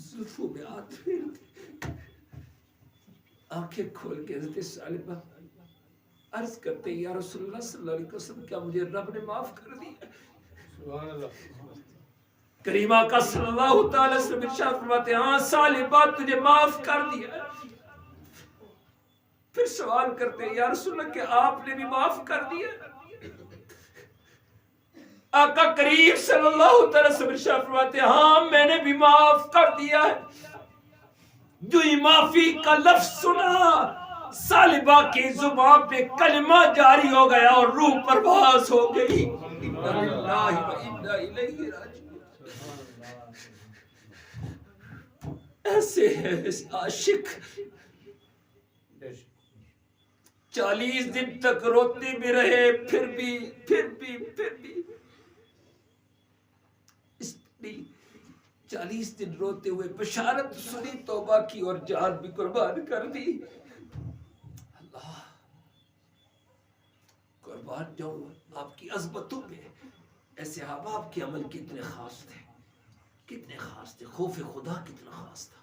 A: زلفوں میں ہاتھ پھیرتے، آنکھیں کھول کے حضرت ثعلبہ عرض کرتے ہیں یا رسول اللہ صلی اللہ علیہ وسلم کیا مجھے رب نے معاف کر دیا؟ سبحان اللہ۔ کریمہ کا صلی اللہ تعالی وسلم ارشاد فرماتے ہیں ہاں ثعلبہ تجھے معاف کر دیا۔ پھر سوال کرتے ہیں یا رسول اللہ کہ آپ نے بھی معاف کر دیا؟ آقا کریم صلی اللہ تعالی وسلم ارشاد فرماتے ہیں ہاں میں نے بھی معاف کر دیا ہے۔ جو ہی معافی کا لفظ سنا، ثعلبہ کی زبان پہ کلمہ جاری ہو گیا اور روح پرواز ہو گئی۔ انا للہ و انا الیہ راجعون۔ ایسے ہے عاشق 40 دن تک روتے بھی رہے، پھر بھی اس نے 40 دن روتے ہوئے بشارت سنی، توبہ کی اور جان بھی قربان کر دی۔ اللہ قربان جاؤں آپ کی عظمتوں پہ۔ ایسے آپ کے عمل کتنے خاص تھے، کتنے خاص تھے، خوف خدا کتنا خاص تھا،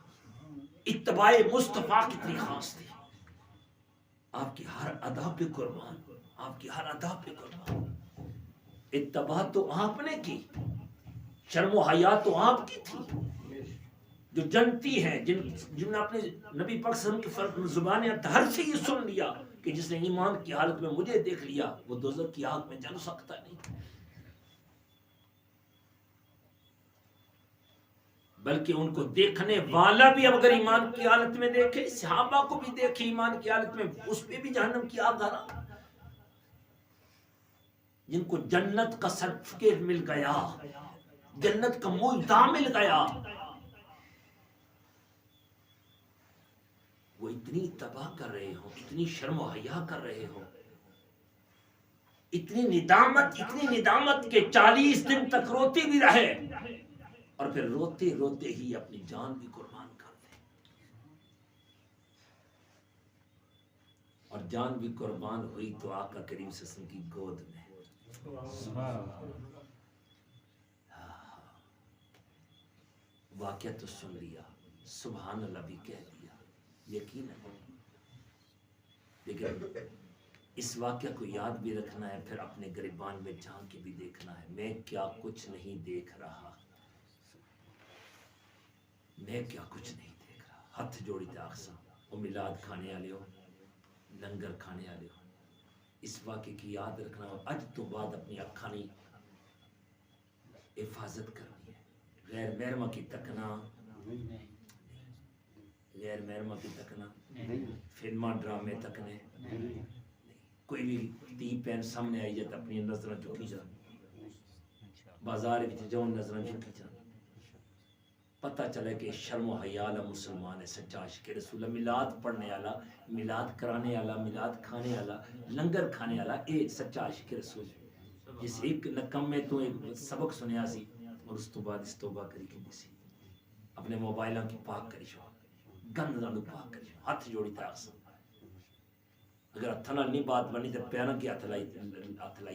A: اتباع مصطفیٰ کتنی خاص تھی۔ آپ کی ہر ادا پہ قربان، آپ کی ہر ادا پہ قربان۔ اتباع تو آپ نے کی، شرم و حیا تو آپ کی تھی۔ جو جنتی ہیں، جن نے اپنے نبی پاک صلی اللہ علیہ وسلم کی زبان اطہر سے یہ سن لیا کہ جس نے ایمان کی حالت میں مجھے دیکھ لیا وہ دوزخ کی آگ میں جل سکتا نہیں، بلکہ ان کو دیکھنے والا بھی اب اگر ایمان کی حالت میں دیکھے، صحابہ کو بھی دیکھے ایمان کی حالت میں، اس پہ بھی جہنم کی آگ آنا۔ جن کو جنت کا سرٹیفکیٹ مل گیا، جنت کا معاہدہ مل گیا، وہ اتنی تباہ کر رہے ہو، اتنی شرم و حیا کر رہے ہو، اتنی ندامت کہ 40 دن تک روتے بھی رہے اور پھر روتے روتے ہی اپنی جان بھی قربان کر دیں، اور جان بھی قربان ہوئی تو آقا کریم صلی اللہ علیہ وسلم کی گود میں۔ واقعہ تو سن لیا، سبحان اللہ بھی کہہ دیا، یقین ہے، لیکن اس واقعہ کو یاد بھی رکھنا ہے، پھر اپنے گریبان میں جھانک کے بھی دیکھنا ہے، میں کیا کچھ نہیں دیکھ رہا، میں کیا کچھ نہیں دیکھ رہا۔ ہاتھ جوڑی تے آخساں وہ میلاد کھانے والے ہو، لنگر کھانے والے ہو، اس واقعے کی یاد رکھنا ہو، اج تو بعد اپنی اکھاں نہیں حفاظت کرنی ہے، غیر محرمہ کی تکنا، غیر محرمہ کی تکنا، فلماں ڈرامے تکنے، کوئی بھی تی پین سامنے آئی جائے اپنی نظریں چکی جان، بازار وچ جاؤ نظریں چکی جان، پتہ چلے کہ شرم و حیا والا مسلمان ہے، سچا عاشق رسول اللہ، میلاد پڑھنے والا، میلاد کرانے والا، میلاد کھانے والا، لنگر کھانے والا، اے سچا عاشق رسول ہے۔ جس ایک نکمے تو ایک سبق سنیا سی اور اس تو بعد اس توبہ کری کی سی، اپنے موبائلاں کی پاک کری شو، گند نالو پاک کری شو، ہاتھ جوڑی تے آخساں، اگر ہاتھ نال نہیں بات بنی تو پیراں کی ہاتھ لائی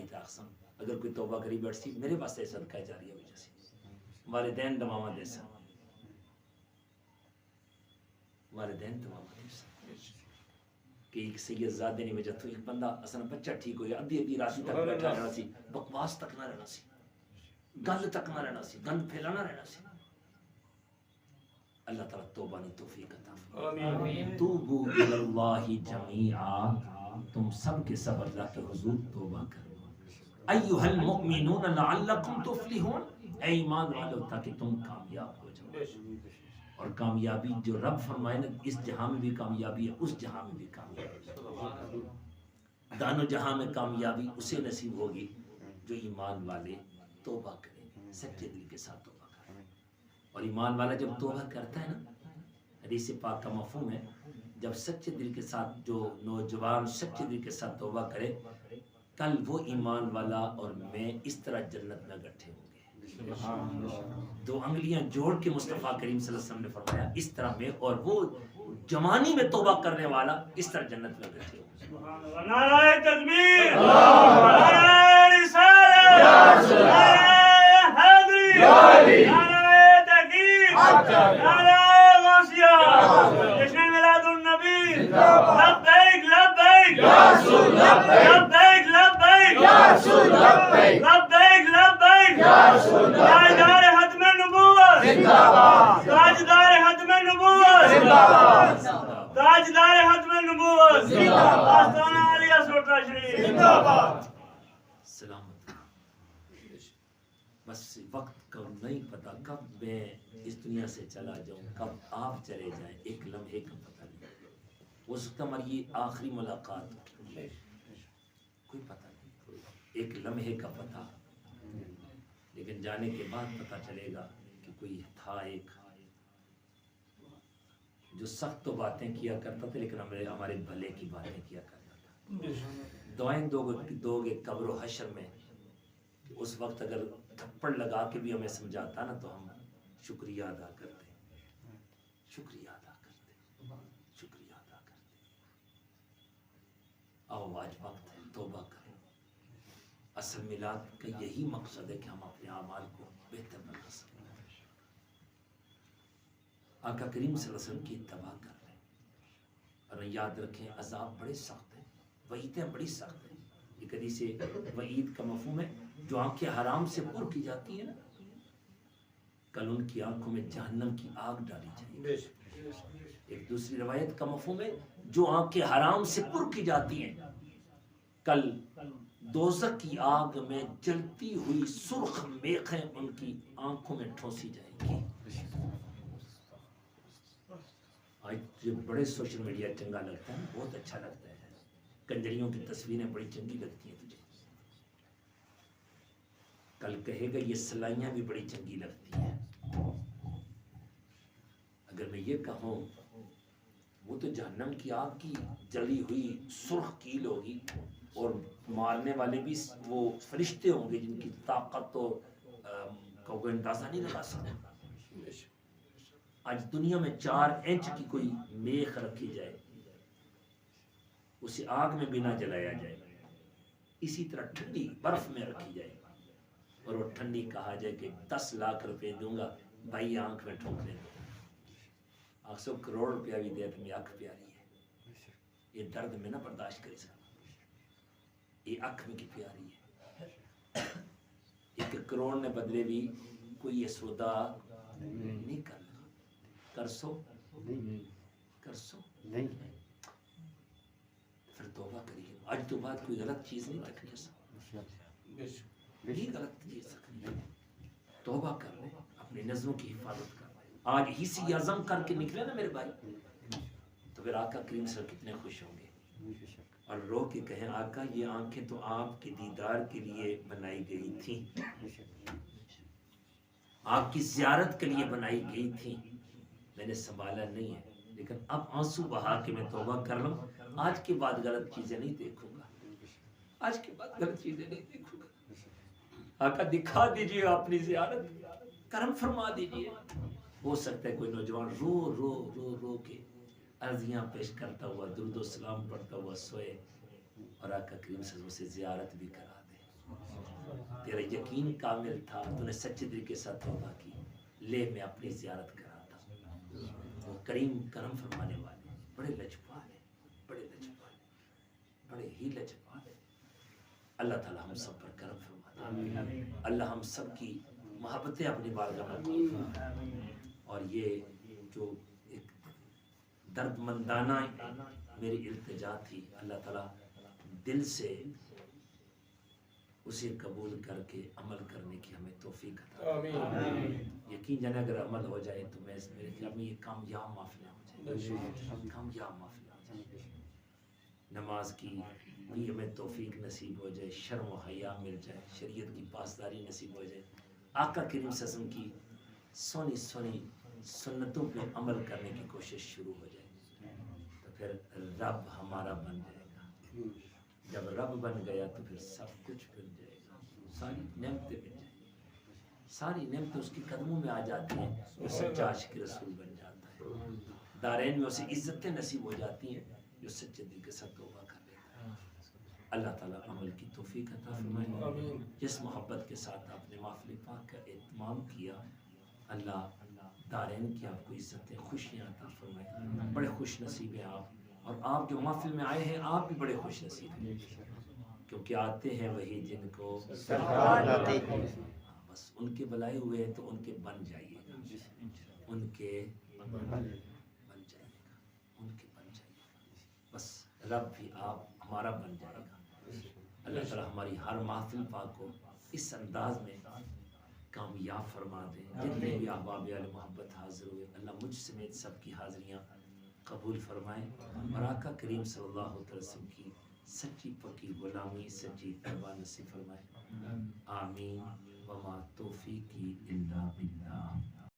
A: تے آخساں، اگر کوئی توبہ کری بیٹھ سی میرے واسطے صدقہ جاریہ ہو جاسی، والدین دماواں دے سن، والدین دماواں دے سن کہ ایک سید زادے نے وجہ تو ایک بندہ اصلا بچہ ٹھیک ہویا، ادھی راتی تک بیٹھا رہنا سی، بکواس تک نہ رہنا سی، گند تک نہ رہنا سی، گند پھیلانا رہنا سی۔ اللہ تعالیٰ توبہ نے توفیق عطا فرمائے۔ توبو الی اللہ جمیعا، تم سب کے سب اللہ کے حضور توبہ کرو، ایھا المؤمنون لعلکم تفلحون، اے ایمان والو تاکہ تم کامیاب ہو جاؤ، اور کامیابی جو رب فرمائے نا، اس جہاں میں بھی کامیابی ہے، اس جہاں میں بھی کامیابی ہے، دانوں جہاں میں کامیابی اسے نصیب ہوگی جو ایمان والے توبہ کریں، سچے دل کے ساتھ توبہ کریں، اور ایمان والا جب توبہ کرتا ہے نا، حدیث پاک کا مفہوم ہے، جب سچے دل کے ساتھ جو نوجوان سچے دل کے ساتھ توبہ کرے، کل وہ ایمان والا اور میں اس طرح جنت میں اکٹھے ہوں گے، دو انگلیاں جوڑ کے مصطفیٰ کریم صلی اللہ علیہ وسلم نے فرمایا اس طرح میں اور وہ جوانی میں توبہ کرنے والا اس طرح جنت میں اکٹھے ہوں گے۔
B: نعرہ تکبیر، نعرہ رسالت، نعرہ حیدری، نعرہ تحقیق، نعرہ غوثیہ، جشن میلاد النبی، لبیک لبیک یا رسول لبیک، لبیک یا رسول لبیک، لبیک لبیک یا رسول، تاجدار ختم نبوت زندہ باد، تاجدار ختم نبوت زندہ باد، تاجدار ختم نبوت زندہ باد، آستانہ عالیہ سوٹا شریف زندہ باد۔
A: سلامت، بس وقت کا نہیں پتا کب میں اس دنیا سے چلا جاؤں، کب آپ چلے جائیں، ایک لمحے کا پتہ نہیں، ہو سکتا ہماری یہ آخری ملاقات ہو، کوئی پتہ نہیں، ایک لمحے کا پتہ، لیکن جانے کے بعد پتہ چلے گا کہ کوئی تھا ایک جو سخت تو باتیں کیا کرتا تھا لیکن ہمارے بھلے کی باتیں کیا کرتا تھا۔ دعائیں دو گے قبر و حشر میں، اس وقت اگر تھپڑ لگا کے بھی ہمیں سمجھاتا نا تو ہم شکریہ ادا کرتے، شکریہ ادا کرتے، شکریہ ادا کرتے۔ آؤ آج وقت ہے، توبہ کرو۔ اصل میلاد کا یہی مقصد ہے کہ ہم اپنے اعمال کو بہتر بنا سکیں، آقا کریم صلی اللہ علیہ وسلم کی اتباع کر لیں، اور یاد رکھیں عذاب بڑے سخت ہیں، وعیدیں بڑی سخت ہیں۔ ایک حدیث وعید کا مفہوم ہے جو آنکھیں حرام سے پر کی جاتی ہیں نا، کل ان کی آنکھوں میں جہنم کی آگ ڈالی جائے گی۔ ایک دوسری روایت کا مفہوم ہے جو آنکھیں حرام سے پر کی جاتی ہیں، کل دوزخ کی آگ میں جلتی ہوئی سرخ میخیں ان کی آنکھوں میں ٹھوسی جائیں گی۔ آج جو بڑے سوشل میڈیا چنگا لگتا ہے، بہت اچھا لگتا ہے، کنجریوں کی تصویریں بڑی چنگی لگتی ہیں تجھے، کل کہے گا یہ سلائیاں بھی بڑی چنگی لگتی ہیں۔ اگر میں یہ کہوں وہ تو جہنم کی آگ کی جلی ہوئی سرخ کیل ہوگی، اور مارنے والے بھی وہ فرشتے ہوں گے جن کی طاقت تو کا کوئی اندازہ نہیں لگا سکتا۔ آج دنیا میں 4 انچ کی کوئی میخ رکھی جائے، اسے آگ میں بھی نہ جلایا جائے، اسی طرح ٹھنڈی برف میں رکھی جائے اور وہ ٹھنڈی کہا جائے کہ 10 لاکھ روپے دوں گا بھائی آنکھ میں ٹھونکنے دو، آنکھ 100 کروڑ روپیہ بھی دے تو میری آنکھ پیاری ہے، یہ درد میں نہ برداشت کر سکتا۔ یہ اکھ میں کی پیاری ہے. 1 کروڑ نے بدلے بھی کوئی یہ سودا نہیں کرنا. کر سو
C: نہیں
A: پھر توبہ کریے. آج تو بعد کوئی غلط چیز نہیں رکھنی سا نہیں غلط چیز رکھنی. توبہ کر لیں, اپنی نظروں کی حفاظت کر لیں. آج ہی سے عزم کر کے نکلے نا میرے بھائی, تو پھر آقا کریم صلی اللہ علیہ وسلم کتنے خوش ہوں گے اور رو کے کہیں آقا یہ آنکھیں تو آپ کے دیدار کے لیے بنائی گئی تھیں, آپ کی زیارت کے لیے بنائی گئی تھیں, میں نے سنبھالا نہیں ہے, لیکن اب آنسو بہا کے میں توبہ کر لوں. آج کے بعد غلط چیزیں نہیں دیکھوں گا, آج کے بعد غلط چیزیں نہیں دیکھوں گا. آقا دکھا دیجئے اپنی زیارت, کرم فرما دیجئے. ہو سکتا ہے کوئی نوجوان رو رو رو رو کے عرضیاں پیش کرتا ہوا درود و سلام پڑھتا ہوا سوئے اور آقا کریم صلی اللہ علیہ وسلم سے زیارت بھی کرا دے. تیرا یقین کامل تھا, تو نے سچے دل کے ساتھ توبہ کی, لے میں اپنی زیارت کراتا ہوں. وہ کریم کرم فرمانے والے بڑے لجپال ہیں, بڑے لجپال ہیں, بڑے ہی لجپال ہیں. اللہ تعالی ہم سب پر کرم فرماتا ہے. اللہ ہم سب کی محبتیں اپنی بارگاہ میں قبول فرمائے. اور یہ جو ایک درد مندانہ میری التجا تھی, اللہ تعالیٰ دل سے اسے قبول کر کے عمل کرنے کی ہمیں توفیق عطا فرمائے. یقین جانے اگر عمل ہو جائے تو میرے خیال میں یہ کامیاب معافلہ ہو جائے, کامیاب معافلہ ہو جائے. نماز کی بھی ہمیں توفیق نصیب ہو جائے, شرم و حیا مل جائے, شریعت کی پاسداری نصیب ہو جائے, آقا کریم صلی اللہ علیہ وسلم کی سونی سونی سنتوں پہ عمل کرنے کی کوشش شروع ہو جائے, تو پھر رب ہمارا بن جائے گا. جب رب بن گیا تو پھر سب کچھ مل جائے گا, ساری نعمتیں مل جائیں گی, ساری نعمتیں اس کے قدموں میں آ جاتی ہیں. جو سچا عاشق رسول بن جاتا ہے, دارین میں اسے عزتیں نصیب ہو جاتی ہیں جو سچے دل کے ساتھ توبہ کر لیتا ہے. اللہ تعالیٰ عمل کی توفیق عطا فرمائے. جس محبت کے ساتھ آپ نے محفل پاک کا اہتمام کیا, اللہ دارین کی آپ کو عزتیں خوشیاں عطا فرمائے. بڑے خوش نصیب ہیں آپ, اور آپ جو محفل میں آئے ہیں آپ بھی بڑے خوش نصیب ہیں, کیونکہ آتے ہیں وہی جن کو
C: سرکار لاتے ہیں.
A: بس ان کے بلائے ہوئے ہیں تو ان کے بن جائیے گا, ان کے بن جائیے گا, ان کے بن جائیے گا. بس رب بھی آپ ہمارا بن جائے گا. اللہ تعالیٰ ہماری ہر محفل پاک کو اس انداز میں کامیاب فرما دے. جتنے بھی احباب علی محبت حاضر ہوئے, اللہ مجھ سمیت سب کی حاضریاں قبول فرمائیں, اور آقا کریم صلی اللہ علیہ وسلم کی سچی پکی غلامی, سچی اتباع نصیب فرمائے. آمین. وما توفیقی الا باللہ.